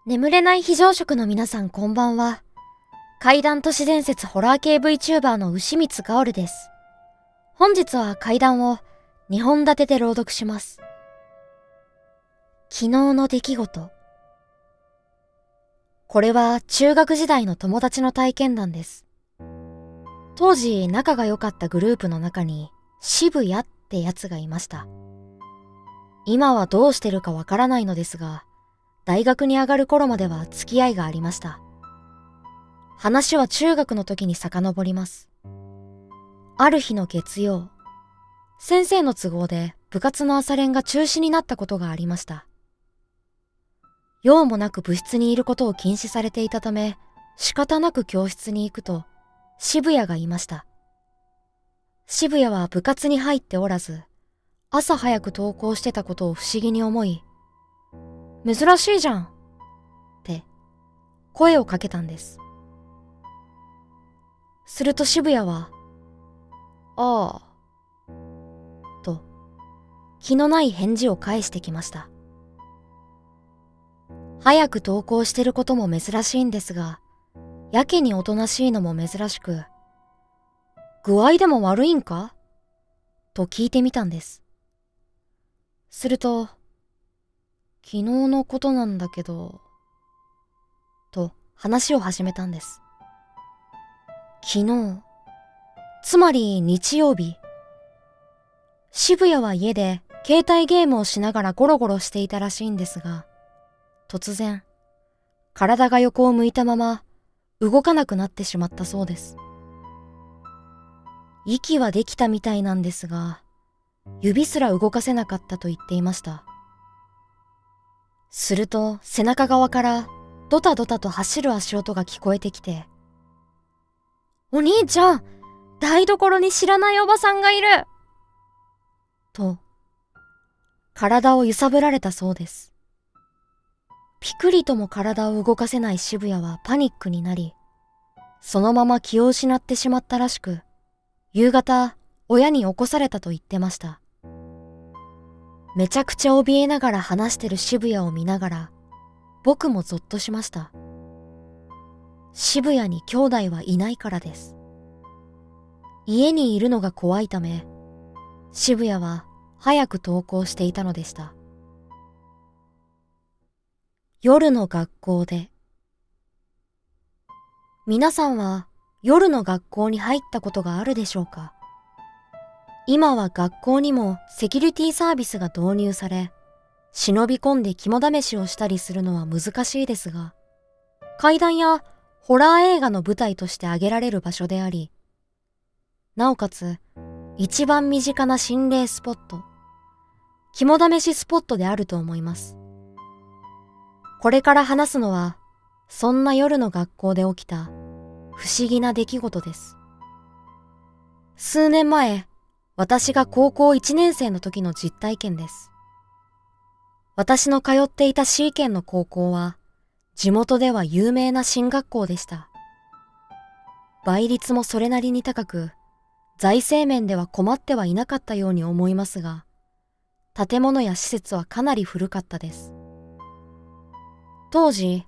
眠れない非常食の皆さんこんばんは。怪談都市伝説ホラー系 VTuber の牛光かおるです。本日は怪談を2本立てで朗読します。昨日の出来事。これは中学時代の友達の体験談です。当時仲が良かったグループの中に渋谷ってやつがいました。今はどうしてるかわからないのですが、大学に上がる頃までは付き合いがありました。話は中学の時に遡ります。ある日の月曜、先生の都合で部活の朝練が中止になったことがありました。用もなく部室にいることを禁止されていたため、仕方なく教室に行くと、渋谷がいました。渋谷は部活に入っておらず、朝早く登校してたことを不思議に思い、珍しいじゃんって声をかけたんです。すると渋谷は、ああ、と気のない返事を返してきました。早く登校してることも珍しいんですが、やけにおとなしいのも珍しく、具合でも悪いんかと聞いてみたんです。すると、昨日のことなんだけど、と話を始めたんです。昨日、つまり日曜日、渋谷は家で携帯ゲームをしながらゴロゴロしていたらしいんですが、突然、体が横を向いたまま動かなくなってしまったそうです。息はできたみたいなんですが、指すら動かせなかったと言っていました。すると背中側からドタドタと走る足音が聞こえてきて、お兄ちゃん、台所に知らないおばさんがいると、体を揺さぶられたそうです。ピクリとも体を動かせない渋谷はパニックになり、そのまま気を失ってしまったらしく、夕方、親に起こされたと言ってました。めちゃくちゃ怯えながら話してる渋谷を見ながら、僕もゾッとしました。渋谷に兄弟はいないからです。家にいるのが怖いため、渋谷は早く登校していたのでした。夜の学校で。皆さんは夜の学校に入ったことがあるでしょうか？今は学校にもセキュリティサービスが導入され、忍び込んで肝試しをしたりするのは難しいですが、怪談やホラー映画の舞台として挙げられる場所であり、なおかつ一番身近な心霊スポット、肝試しスポットであると思います。これから話すのは、そんな夜の学校で起きた不思議な出来事です。数年前、私が高校1年生の時の実体験です。私の通っていた C 県の高校は、地元では有名な進学校でした。倍率もそれなりに高く、財政面では困ってはいなかったように思いますが、建物や施設はかなり古かったです。当時、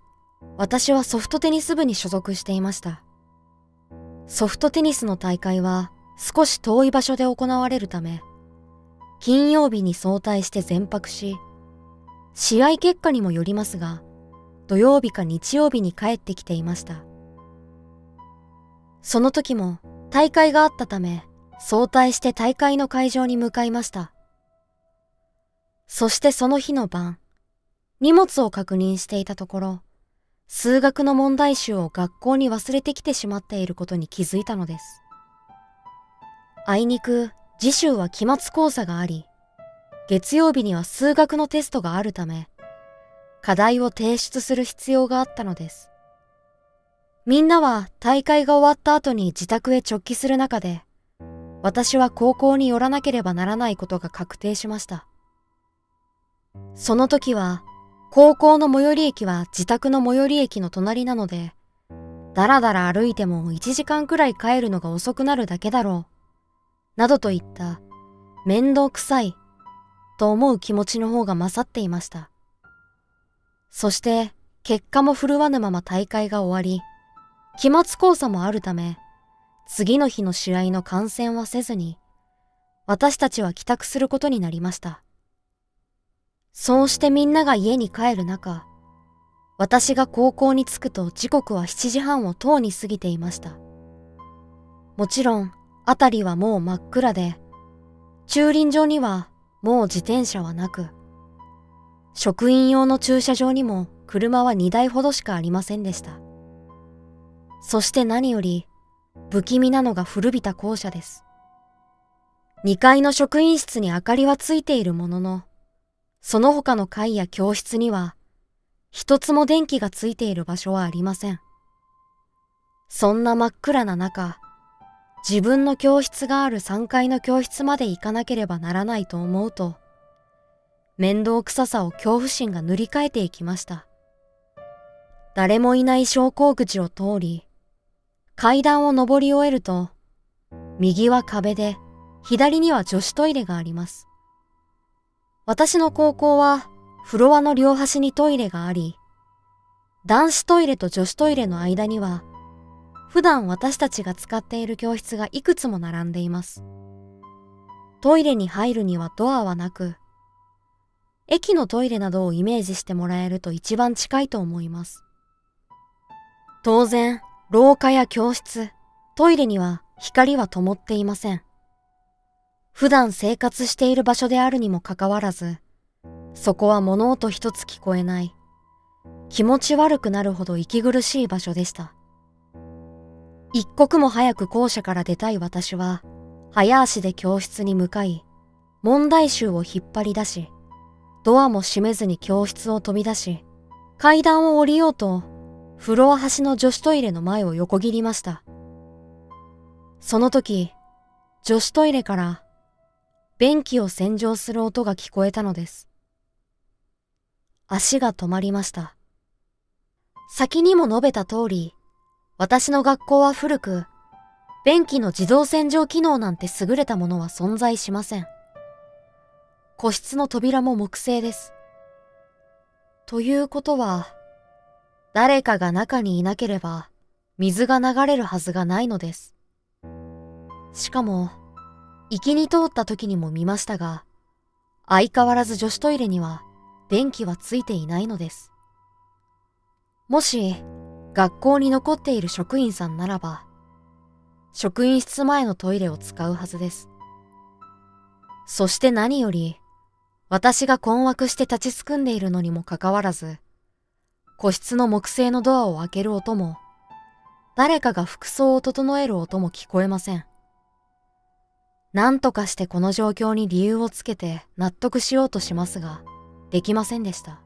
私はソフトテニス部に所属していました。ソフトテニスの大会は少し遠い場所で行われるため、金曜日に早退して全泊し、試合結果にもよりますが、土曜日か日曜日に帰ってきていました。その時も大会があったため、早退して大会の会場に向かいました。そしてその日の晩、荷物を確認していたところ、数学の問題集を学校に忘れてきてしまっていることに気づいたのです。あいにく次週は期末考査があり、月曜日には数学のテストがあるため、課題を提出する必要があったのです。みんなは大会が終わった後に自宅へ直帰する中で、私は高校に寄らなければならないことが確定しました。その時は、高校の最寄り駅は自宅の最寄り駅の隣なので、だらだら歩いても1時間くらい帰るのが遅くなるだけだろう、などといった面倒くさいと思う気持ちの方が勝っていました。そして結果も振るわぬまま大会が終わり、期末考査もあるため、次の日の試合の観戦はせずに、私たちは帰宅することになりました。そうしてみんなが家に帰る中、私が高校に着くと時刻は7時半をとうに過ぎていました。もちろん、辺りはもう真っ暗で、駐輪場にはもう自転車はなく、職員用の駐車場にも車は2台ほどしかありませんでした。そして何より、不気味なのが古びた校舎です。2階の職員室に明かりはついているものの、その他の階や教室には、一つも電気がついている場所はありません。そんな真っ暗な中、自分の教室がある3階の教室まで行かなければならないと思うと、面倒くささを恐怖心が塗り替えていきました。誰もいない昇降口を通り、階段を上り終えると、右は壁で、左には女子トイレがあります。私の高校は、フロアの両端にトイレがあり、男子トイレと女子トイレの間には、普段私たちが使っている教室がいくつも並んでいます。トイレに入るにはドアはなく、駅のトイレなどをイメージしてもらえると一番近いと思います。当然、廊下や教室、トイレには光は灯っていません。普段生活している場所であるにもかかわらず、そこは物音一つ聞こえない、気持ち悪くなるほど息苦しい場所でした。一刻も早く校舎から出たい私は、早足で教室に向かい、問題集を引っ張り出し、ドアも閉めずに教室を飛び出し、階段を降りようと、フロア端の女子トイレの前を横切りました。その時、女子トイレから、便器を洗浄する音が聞こえたのです。足が止まりました。先にも述べた通り、私の学校は古く、便器の自動洗浄機能なんて優れたものは存在しません。個室の扉も木製です。ということは、誰かが中にいなければ、水が流れるはずがないのです。しかも、行きに通った時にも見ましたが、相変わらず女子トイレには便器はついていないのです。もし、学校に残っている職員さんならば、職員室前のトイレを使うはずです。そして何より、私が困惑して立ちすくんでいるのにもかかわらず、個室の木製のドアを開ける音も、誰かが服装を整える音も聞こえません。何とかしてこの状況に理由をつけて納得しようとしますが、できませんでした。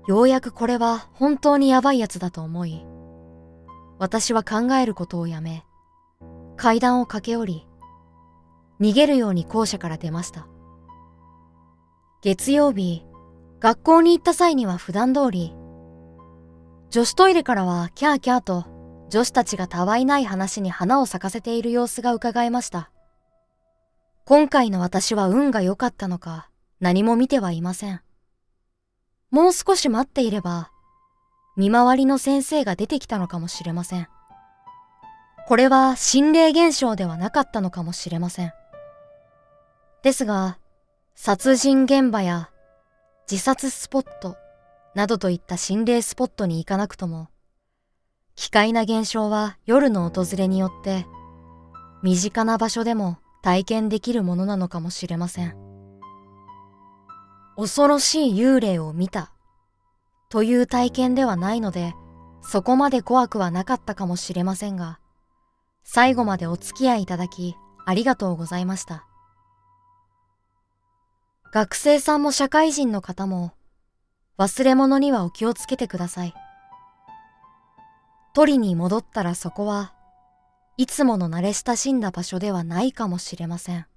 ようやくこれは本当にやばいやつだと思い、私は考えることをやめ、階段を駆け下り、逃げるように校舎から出ました。月曜日、学校に行った際には普段通り、女子トイレからはキャーキャーと女子たちがたわいない話に花を咲かせている様子が伺えました。今回の私は運が良かったのか何も見てはいません。もう少し待っていれば、見回りの先生が出てきたのかもしれません。これは心霊現象ではなかったのかもしれません。ですが、殺人現場や自殺スポットなどといった心霊スポットに行かなくとも、奇怪な現象は夜の訪れによって身近な場所でも体験できるものなのかもしれません。恐ろしい幽霊を見たという体験ではないので、そこまで怖くはなかったかもしれませんが、最後までお付き合いいただきありがとうございました。学生さんも社会人の方も忘れ物にはお気をつけてください。取りに戻ったらそこはいつもの慣れ親しんだ場所ではないかもしれません。